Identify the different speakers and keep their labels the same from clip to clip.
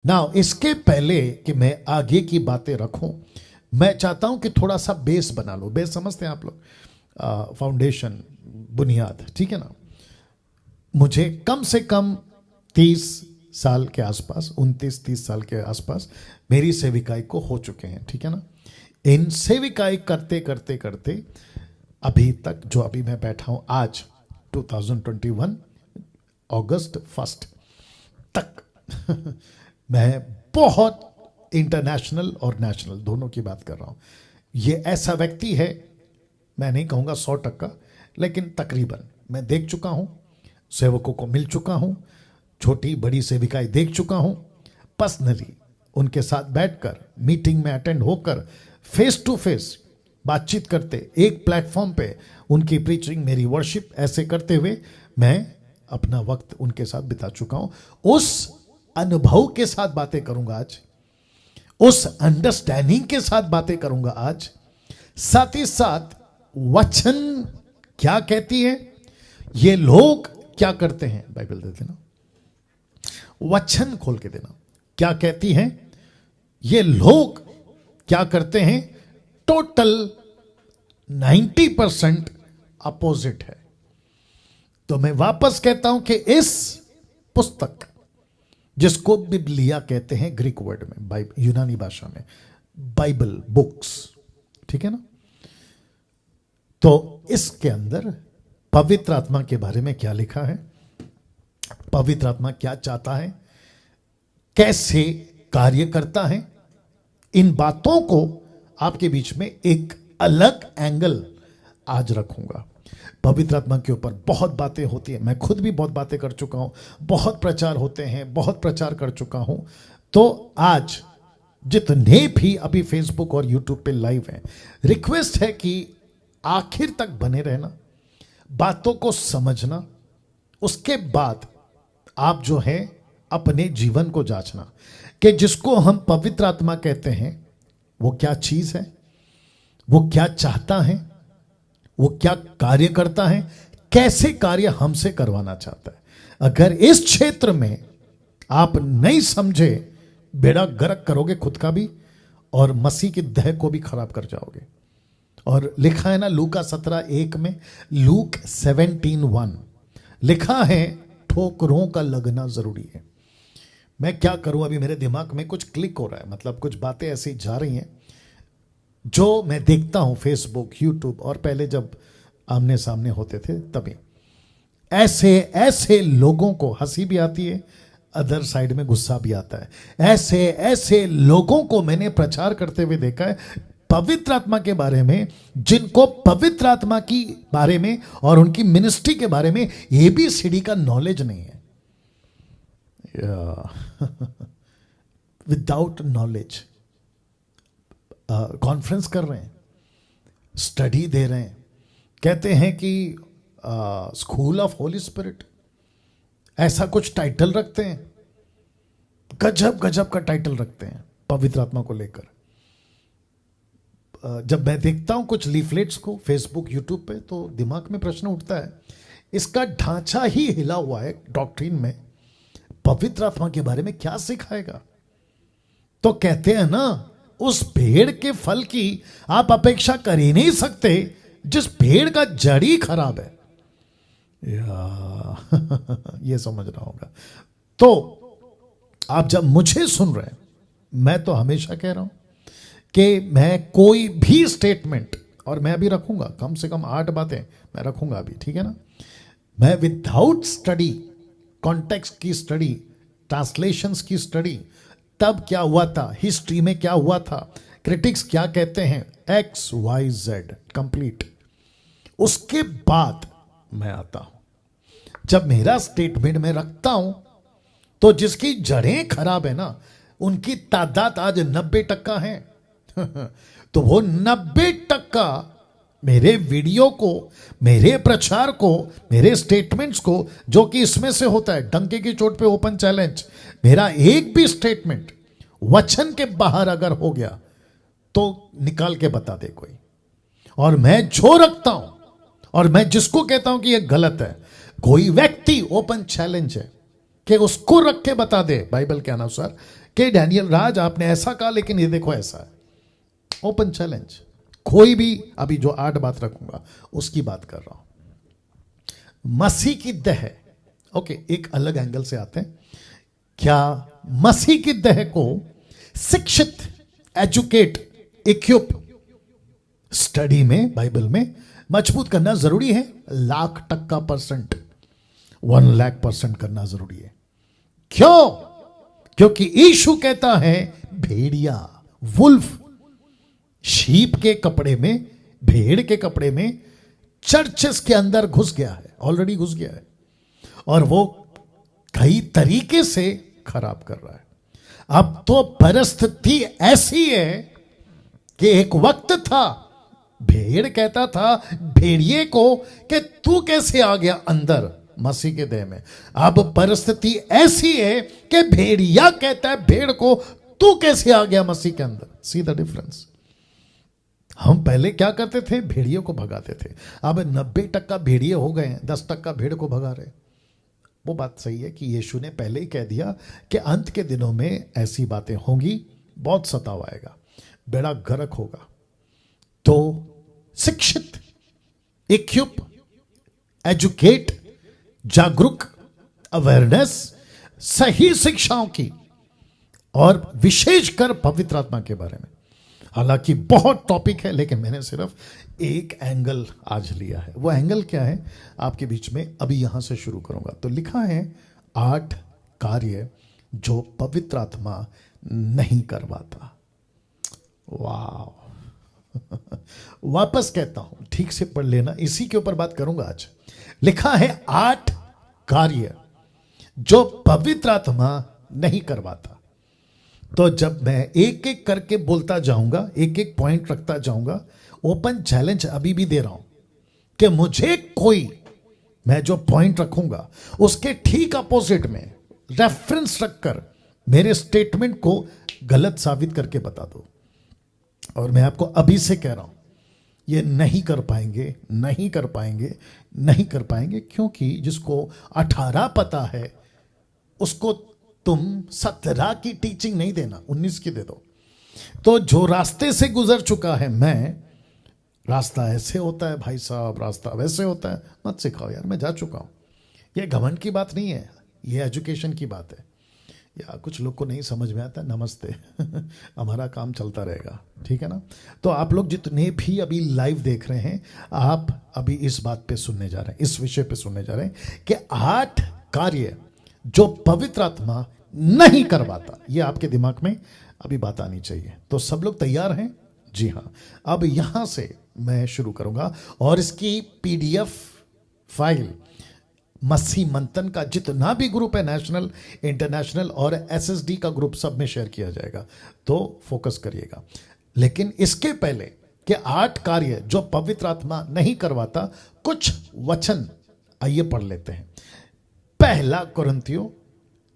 Speaker 1: Now इसके पहले कि मैं आगे की बातें रखूं, मैं चाहता हूं कि थोड़ा सा बेस बना लो। बेस समझते हैं आप लोग? फाउंडेशन, बुनियाद, ठीक है ना। मुझे कम से कम 30 साल के आसपास, 29-30 साल के आसपास मेरी सेविकाई को हो चुके हैं, ठीक है ना। इन सेविकाई करते करते करते अभी तक, जो अभी मैं बैठा हूं आज 2021 अगस्त 1 तक मैं बहुत इंटरनेशनल और नेशनल दोनों की बात कर रहा हूं। ये ऐसा व्यक्ति है, मैं नहीं कहूंगा 100%, लेकिन तकरीबन मैं देख चुका हूं, सेवकों को मिल चुका हूं, छोटी बड़ी सेविकाएं देख चुका हूं, पर्सनली उनके साथ बैठकर मीटिंग में अटेंड होकर फेस टू फेस बातचीत करते, एक प्लेटफॉर्म पे उनकी प्रीचिंग, मेरी वर्शिप, ऐसे करते हुए मैं अपना वक्त उनके साथ बिता चुका हूं। उस अनुभव के साथ बातें करूंगा आज, उस अंडरस्टैंडिंग के साथ बातें करूंगा आज। साथ ही साथ वचन क्या कहती है, ये लोग क्या करते हैं, बाइबल दे देना, वचन खोल के देना, क्या कहती है, ये लोग क्या करते हैं, टोटल 90% अपोजिट है। तो मैं वापस कहता हूं कि इस पुस्तक, जिसको बिबलिया कहते हैं ग्रीक वर्ड में, यूनानी भाषा में बाइबल बुक्स, ठीक है ना, तो इसके अंदर पवित्र आत्मा के बारे में क्या लिखा है, पवित्र आत्मा क्या चाहता है, कैसे कार्य करता है, इन बातों को आपके बीच में एक अलग एंगल आज रखूंगा। पवित्र आत्मा के ऊपर बहुत बातें होती है, मैं खुद भी बहुत बातें कर चुका हूं, बहुत प्रचार होते हैं, बहुत प्रचार कर चुका हूं। तो आज जितने भी अभी फेसबुक और यूट्यूब पे लाइव हैं, रिक्वेस्ट है कि आखिर तक बने रहना, बातों को समझना, उसके बाद आप जो है अपने जीवन को जांचना कि जिसको हम पवित्र आत्मा कहते हैं वो क्या चीज है, वो क्या चाहता है, वो क्या कार्य करता है, कैसे कार्य हमसे करवाना चाहता है। अगर इस क्षेत्र में आप नहीं समझे, बेड़ा गर्क करोगे खुद का भी और मसीह की देह को भी खराब कर जाओगे। और लिखा है ना लूका 17:1 में, लूक 17:1 लिखा है, ठोकरों का लगना जरूरी है। मैं क्या करूं, अभी मेरे दिमाग में कुछ क्लिक हो रहा है, मतलब कुछ बातें ऐसी जा रही हैं जो मैं देखता हूं फेसबुक, यूट्यूब, और पहले जब आमने सामने होते थे तभी। ऐसे ऐसे लोगों को हंसी भी आती है, अदर साइड में गुस्सा भी आता है। ऐसे ऐसे लोगों को मैंने प्रचार करते हुए देखा है पवित्र आत्मा के बारे में, जिनको पवित्र आत्मा की बारे में और उनकी मिनिस्ट्री के बारे में ABCD का नॉलेज नहीं है। विदाउट नॉलेज कॉन्फ्रेंस कर रहे हैं, स्टडी दे रहे हैं, कहते हैं कि स्कूल ऑफ होली स्पिरिट, ऐसा कुछ टाइटल रखते हैं, गजब गजब का टाइटल रखते हैं पवित्र आत्मा को लेकर। जब मैं देखता हूं कुछ लीफलेट्स को फेसबुक, यूट्यूब पे, तो दिमाग में प्रश्न उठता है, इसका ढांचा ही हिला हुआ है डॉक्ट्रिन में, पवित्र आत्मा के बारे में क्या सिखाएगा। तो कहते हैं ना, उस पेड़ के फल की आप अपेक्षा कर ही नहीं सकते जिस पेड़ का जड़ ही खराब है। ये समझ रहा होगा। तो आप जब मुझे सुन रहे हैं, मैं तो हमेशा कह रहा हूं कि मैं कोई भी स्टेटमेंट, और मैं अभी रखूंगा कम से कम 8 बातें मैं रखूंगा अभी, ठीक है ना, मैं विदाउट स्टडी, कॉन्टेक्स्ट की स्टडी, ट्रांसलेशंस की स्टडी, तब क्या हुआ था, हिस्ट्री में क्या हुआ था, क्रिटिक्स क्या कहते हैं, XYZ कंप्लीट, उसके बाद मैं आता हूं। जब मेरा स्टेटमेंट में रखता हूं, तो जिसकी जड़ें खराब है ना, उनकी तादाद आज 90% है। तो वो 90% मेरे वीडियो को, मेरे प्रचार को, मेरे स्टेटमेंट्स को, जो कि इसमें से होता है, डंके की चोट पे ओपन चैलेंज, मेरा एक भी स्टेटमेंट वचन के बाहर अगर हो गया तो निकाल के बता दे कोई। और मैं जो रखता हूं और मैं जिसको कहता हूं कि यह गलत है, कोई व्यक्ति ओपन चैलेंज है कि उसको रख के बता दे बाइबल के अनुसार कि डैनियल राज आपने ऐसा कहा लेकिन ये देखो ऐसा है। Open challenge. कोई भी, अभी जो 8 बात रखूंगा उसकी बात कर रहा हूं। मसीह की देह, ओके, एक अलग एंगल से आते हैं। क्या मसीह की देह को शिक्षित, एजुकेट, इक्विप, स्टडी में, बाइबल में मजबूत करना जरूरी है? 1,00,000% 1,00,000% करना जरूरी है। क्यों? क्योंकि यीशु कहता है भेड़िया, वुल्फ, शीप के कपड़े में, भेड़ के कपड़े में चर्चेस के अंदर घुस गया है, ऑलरेडी घुस गया है, और वो कई तरीके से खराब कर रहा है। अब तो परिस्थिति ऐसी है कि एक वक्त था भेड़ कहता था भेड़िए को कि तू कैसे आ गया अंदर मसीह के देह में। अब परिस्थिति ऐसी है कि भेड़िया कहता है भेड़ को तू कैसे आ गया मसीह के अंदर। See the difference. हम पहले क्या करते थे? भेड़ियों को भगाते थे। अब 90% भेड़िए हो गए हैं, 10% भेड़ को भगा रहे। वो बात सही है कि यीशु ने पहले ही कह दिया कि अंत के दिनों में ऐसी बातें होंगी, बहुत सताव आएगा, बेड़ा गर्क होगा। तो शिक्षित, इक्विप, एजुकेट, जागरूक, अवेयरनेस, सही शिक्षाओं की, और विशेषकर पवित्र आत्मा के बारे में। हालांकि बहुत टॉपिक है, लेकिन मैंने सिर्फ एक एंगल आज लिया है। वो एंगल क्या है आपके बीच में अभी यहां से शुरू करूंगा। तो लिखा है 8 कार्य जो पवित्र आत्मा नहीं करवाता। वाह वापस कहता हूं, ठीक से पढ़ लेना, इसी के ऊपर बात करूंगा आज। लिखा है 8 कार्य जो पवित्र आत्मा नहीं करवाता। तो जब मैं एक एक करके बोलता जाऊंगा, एक एक पॉइंट रखता जाऊंगा, ओपन चैलेंज अभी भी दे रहा हूं कि मुझे कोई, मैं जो पॉइंट रखूंगा उसके ठीक अपोजिट में रेफरेंस रखकर मेरे स्टेटमेंट को गलत साबित करके बता दो। और मैं आपको अभी से कह रहा हूं, ये नहीं कर पाएंगे, नहीं कर पाएंगे, नहीं कर पाएंगे, क्योंकि जिसको 18 पता है उसको तुम 17 की टीचिंग नहीं देना, 19 की दे दो। तो जो रास्ते से गुजर चुका है मैं, रास्ता ऐसे होता है भाई साहब, रास्ता वैसे होता है, मत सिखाओ यार, मैं जा चुका हूं। ये घमंड की बात नहीं है, ये एजुकेशन की बात है। या कुछ लोग को नहीं समझ में आता, नमस्ते हमारा काम चलता रहेगा, ठीक है ना। तो आप लोग जितने भी अभी लाइव देख रहे हैं, आप अभी इस बात पे सुनने जा रहे हैं, इस विषय पे सुनने जा रहे हैं कि 8 कार्य जो पवित्र आत्मा नहीं करवाता। ये आपके दिमाग में अभी बात आनी चाहिए। तो सब लोग तैयार हैं? जी हाँ। अब यहां से मैं शुरू करूंगा, और इसकी PDF फाइल मसीह मंथन का जितना भी ग्रुप है, नेशनल, इंटरनेशनल और SSD का ग्रुप, सब में शेयर किया जाएगा। तो फोकस करिएगा। लेकिन इसके पहले कि 8 कार्य जो पवित्र आत्मा नहीं करवाता, कुछ वचन आइए पढ़ लेते हैं। पहला कुरिन्थियों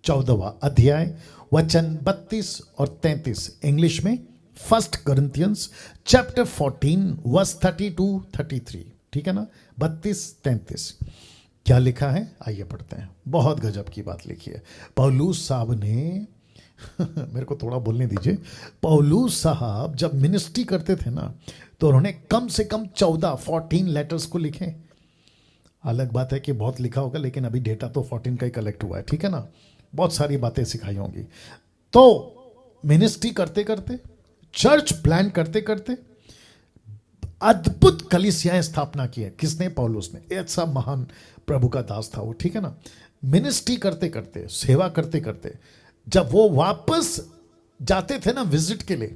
Speaker 1: 14वां अध्याय वचन 32 और 33, इंग्लिश में 1 Corinthians chapter 14 verse 32-33, ठीक है ना, 32-33। क्या लिखा है आइए पढ़ते हैं। बहुत गजब की बात लिखी है पौलुस साहब ने मेरे को थोड़ा बोलने दीजिए। पौलुस साहब जब मिनिस्ट्री करते थे ना, तो उन्होंने कम से कम 14 लेटर्स को लिखे। अलग बात है कि बहुत लिखा होगा, लेकिन अभी डेटा तो 14 का ही कलेक्ट हुआ है, ठीक है ना। बहुत सारी बातें सिखाई होंगी। तो मिनिस्ट्री करते करते, चर्च प्लान करते करते अद्भुत कलीसियाएं स्थापना की है। किसने? पौलुस ने। ऐसा महान प्रभु का दास था वो, ठीक है ना। मिनिस्ट्री करते करते, सेवा करते करते, जब वो वापस जाते थे ना विजिट के लिए,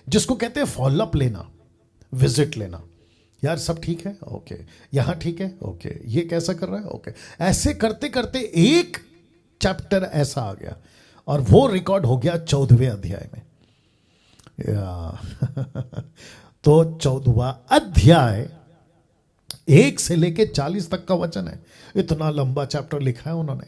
Speaker 1: जिसको कहते हैं फॉलोअप लेना, विजिट लेना, यार सब ठीक है, ओके, यहां ठीक है, ओके, ये कैसा कर रहा है, ओके, ऐसे करते करते एक चैप्टर ऐसा आ गया, और वो रिकॉर्ड हो गया 14वें अध्याय में। तो 14वां अध्याय 1 से लेके 40 तक का वचन है। इतना लंबा चैप्टर लिखा है उन्होंने।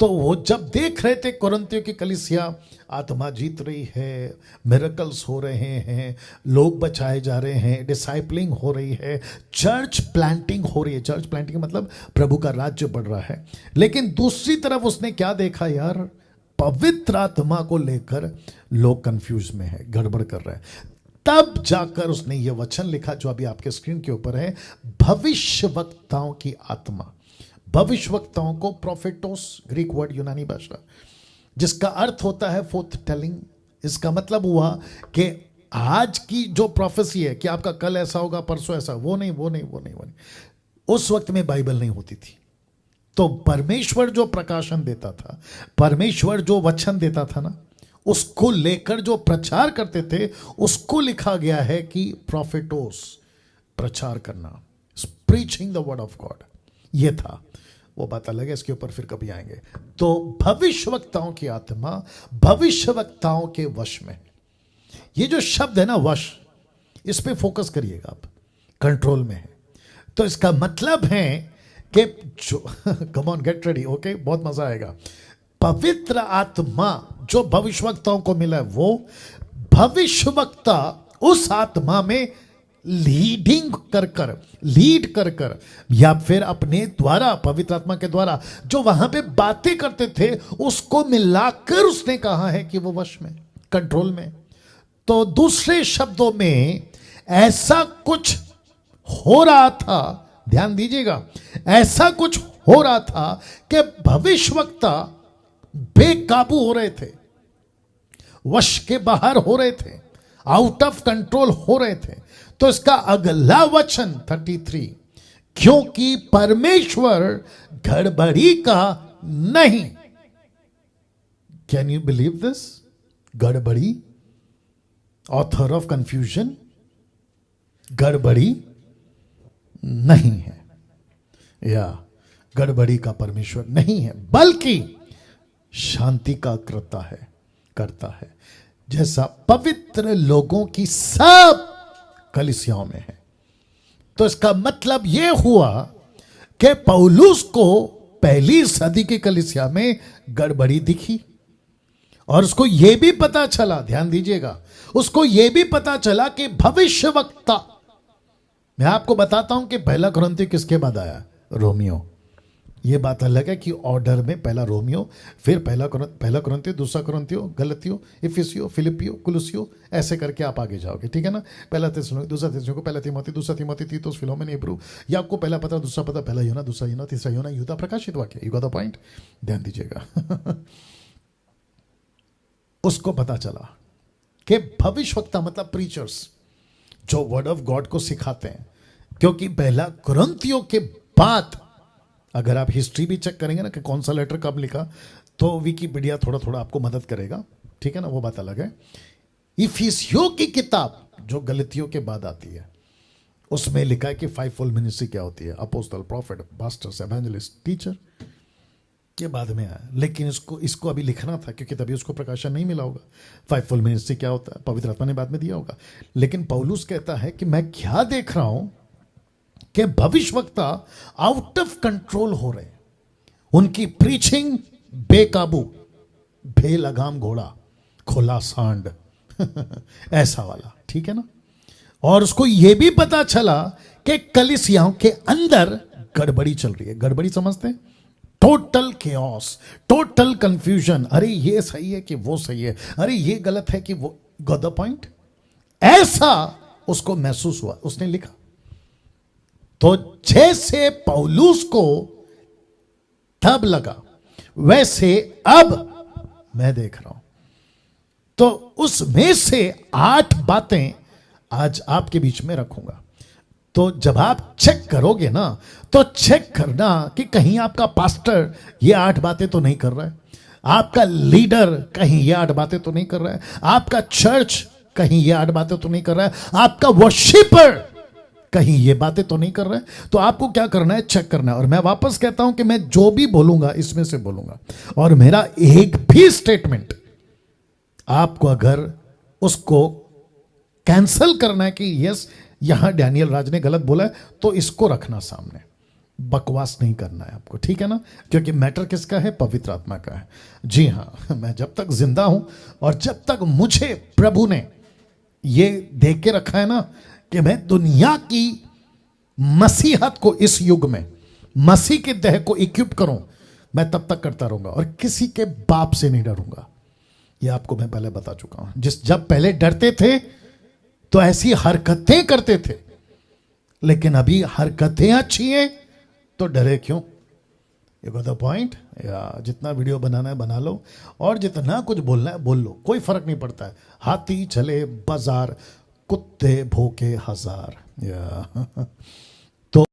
Speaker 1: तो वो जब देख रहे थे कुरिन्थियों की कलीसिया आत्मा जीत रही है, मिरेकल्स हो रहे हैं, लोग बचाए जा रहे हैं, डिसाइपलिंग हो रही है, चर्च प्लांटिंग हो रही है। चर्च प्लांटिंग मतलब प्रभु का राज्य बढ़ रहा है। लेकिन दूसरी तरफ उसने क्या देखा यार? पवित्र आत्मा को लेकर लोग कंफ्यूज में है, गड़बड़ कर रहे हैं। तब जाकर उसने ये वचन लिखा जो अभी आपके स्क्रीन के ऊपर है, भविष्यवक्ताओं की आत्मा। भविष्यवक्ताओं को प्रोफेटोस, ग्रीक वर्ड, यूनानी भाषा, जिसका अर्थ होता है फोर्थ टेलिंग। इसका मतलब हुआ कि आज की जो प्रोफेसी है कि आपका कल ऐसा होगा, परसों ऐसा, वो नहीं। उस वक्त में बाइबल नहीं होती थी। तो परमेश्वर जो प्रकाशन देता था, परमेश्वर जो वचन देता था ना, उसको लेकर जो प्रचार करते थे, उसको लिखा गया है कि प्रोफेटोस, प्रचार करना, preaching the word of God, ये था। वो बात अलग है, इसके ऊपर फिर कभी आएंगे। तो भविष्यवक्ताओं की आत्मा भविष्यवक्ताओं के वश में। ये जो शब्द है ना, वश, इस पे फोकस करिएगा आप, कंट्रोल में है। तो इसका मतलब है कि जो come on get ready, okay, बहुत मजा आएगा। पवित्र आत्मा जो भविष्यवक्ताओं को मिला है, वो भविष्यवक्ता उस आत्मा में लीड कर या फिर अपने द्वारा, पवित्र आत्मा के द्वारा जो वहां पे बातें करते थे, उसको मिलाकर उसने कहा है कि वो वश में, कंट्रोल में। तो दूसरे शब्दों में ऐसा कुछ हो रहा था, ध्यान दीजिएगा, ऐसा कुछ हो रहा था कि भविष्यवक्ता बेकाबू हो रहे थे, वश के बाहर हो रहे थे, आउट ऑफ कंट्रोल हो रहे थे। तो इसका अगला वचन 33, क्योंकि परमेश्वर गड़बड़ी का नहीं। Can you believe this? गड़बड़ी, ऑथर ऑफ कंफ्यूजन, गड़बड़ी नहीं है, या गड़बड़ी का परमेश्वर नहीं है, बल्कि शांति का करता है, जैसा पवित्र लोगों की सब कलीसियाओं में है। तो इसका मतलब यह हुआ कि पौलुस को पहली सदी की कलीसिया में गड़बड़ी दिखी, और उसको यह भी पता चला, ध्यान दीजिएगा, उसको यह भी पता चला कि भविष्यवक्ता, मैं आपको बताता हूं कि पहला कुरिन्थियों किसके बाद आया? रोमियो। यह बात अलग है कि ऑर्डर में पहला रोमियो, फिर पहला कुरिन्थियों, दूसरा कुरिन्थियों, गलतियों, इफिसियों, फिलिपियो, कुलुसियों, ऐसे करके आप आगे जाओगे, ठीक है ना। पहला थिस्सलुनीके, दूसरा थिस्सलुनीके, पहला तीमुथियुस, दूसरा तीमुथियुस, तीतुस, फिलोमेन, हिब्रू, या आपको पहला पत्र, दूसरा पत्र, पहला यूहन्ना, दूसरा यूहन्ना, तीसरा यूहन्ना, यूदा, प्रकाशित वाक्य। You got the point? ध्यान दीजिएगा। उसको पता चला कि भविष्यवक्ता मतलब प्रीचर्स, जो वर्ड ऑफ गॉड को सिखाते हैं, क्योंकि पहला कुरिन्थियों के बाद अगर आप हिस्ट्री भी चेक करेंगे ना कि कौन सा लेटर कब लिखा, तो विकिपीडिया थोड़ा थोड़ा आपको मदद करेगा, ठीक है ना, वो बात अलग है। इफिसियों की किताब जो गलतियों के बाद आती है, उसमें लिखा है कि फाइवफोल्ड मिनिस्ट्री क्या होती है, apostle, profit, pastors, evangelist, teacher, के बाद में आया। लेकिन इसको अभी लिखना था क्योंकि तभी उसको प्रकाशन नहीं मिला होगा। फाइवफोल्ड मिनिस्ट्री क्या होता है, पवित्र आत्मा ने बाद में दिया होगा। लेकिन पौलुस कहता है कि मैं क्या देख रहा हूं कि भविष्यवक्ता आउट ऑफ कंट्रोल हो रहे हैं, उनकी प्रीचिंग बेकाबू, बेलगाम घोड़ा, खुला सांड ऐसा वाला, ठीक है ना। और उसको यह भी पता चला कि कलीसियाओं के अंदर गड़बड़ी चल रही है। गड़बड़ी समझते हैं? Total chaos, total confusion. अरे ये सही है कि वो सही है, अरे ये गलत है कि वो, गॉट द पॉइंट? ऐसा उसको महसूस हुआ, उसने लिखा। तो जैसे पौलुस को तब लगा, वैसे अब मैं देख रहा हूं। तो उसमें से 8 बातें आज आपके बीच में रखूंगा। तो जब आप चेक करोगे ना, तो चेक करना कि कहीं आपका पास्टर ये 8 बातें तो नहीं कर रहा है, आपका लीडर कहीं ये 8 बातें तो नहीं कर रहा है, आपका चर्च कहीं ये 8 बातें तो नहीं कर रहा है, आपका वर्शिपर कहीं ये बातें तो नहीं कर रहा है। तो आपको क्या करना है? चेक करना है। और मैं वापस कहता हूं कि मैं जो भी बोलूंगा इसमें से बोलूंगा, और मेरा एक भी स्टेटमेंट आपको अगर उसको कैंसल करना है कि यस यहां डैनियल राज ने गलत बोला है, तो इसको रखना सामने, बकवास नहीं करना है आपको, ठीक है ना। क्योंकि मैटर किसका है? पवित्र आत्मा का है। जी हां, मैं जब तक जिंदा हूं और जब तक मुझे प्रभु ने ये देख के रखा है ना कि मैं दुनिया की मसीहत को इस युग में, मसीह के देह को इक्विप करूं, मैं तब तक करता रहूंगा और किसी के बाप से नहीं डरूंगा। ये आपको मैं पहले बता चुका हूं। जब पहले डरते थे तो ऐसी हरकतें करते थे, लेकिन अभी हरकतें अच्छी हैं तो डरे क्यों? You got the point? या जितना वीडियो बनाना है बना लो और जितना कुछ बोलना है बोल लो, कोई फर्क नहीं पड़ता है। हाथी चले बाजार, कुत्ते भोके हजार। या